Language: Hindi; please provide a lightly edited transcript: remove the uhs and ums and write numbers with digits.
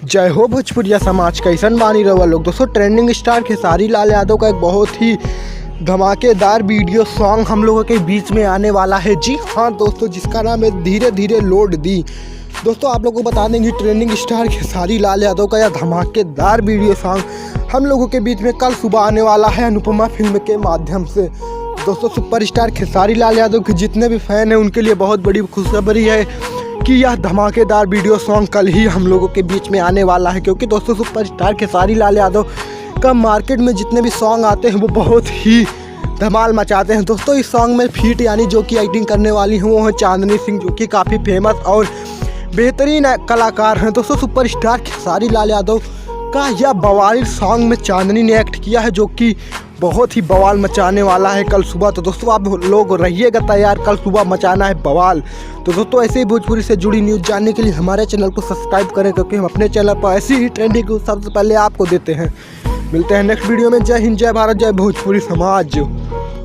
जय हो भोजपुरिया समाज, कैसन बानी रवा लोग। दोस्तों ट्रेंडिंग स्टार खेसारी लाल यादव का एक बहुत ही धमाकेदार वीडियो सॉन्ग हम लोगों के बीच में आने वाला है। जी हाँ दोस्तों, जिसका नाम है धीरे धीरे लौट दी। दोस्तों आप लोगों को बता देंगे ट्रेंडिंग स्टार खेसारी लाल यादव का यह धमाकेदार वीडियो सॉन्ग हम लोगों के बीच में कल सुबह आने वाला है अनुपमा फिल्म के माध्यम से। दोस्तों सुपरस्टार खेसारी लाल यादव के जितने भी फैन हैं उनके लिए बहुत बड़ी खुशखबरी है कि यह धमाकेदार वीडियो सॉन्ग कल ही हम लोगों के बीच में आने वाला है। क्योंकि दोस्तों सुपरस्टार खेसारी लाल यादव का मार्केट में जितने भी सॉन्ग आते हैं वो बहुत ही धमाल मचाते हैं। दोस्तों इस सॉन्ग में फीट यानी जो कि एक्टिंग करने वाली हैं वो है चांदनी सिंह, जो कि काफ़ी फेमस और बेहतरीन कलाकार हैं। दोस्तों सुपरस्टार खेसारी लाल यादव का यह बवाल सॉन्ग में चांदनी ने एक्ट किया है, जो कि बहुत ही बवाल मचाने वाला है कल सुबह। तो दोस्तों आप लोग रहिएगा तैयार, कल सुबह मचाना है बवाल। तो दोस्तों ऐसे ही भोजपुरी से जुड़ी न्यूज़ जानने के लिए हमारे चैनल को सब्सक्राइब करें, क्योंकि हम अपने चैनल पर ऐसी ही ट्रेंडिंग न्यूज़ सबसे पहले आपको देते हैं। मिलते हैं नेक्स्ट वीडियो में। जय हिंद, जय भारत, जय भोजपुरी समाज।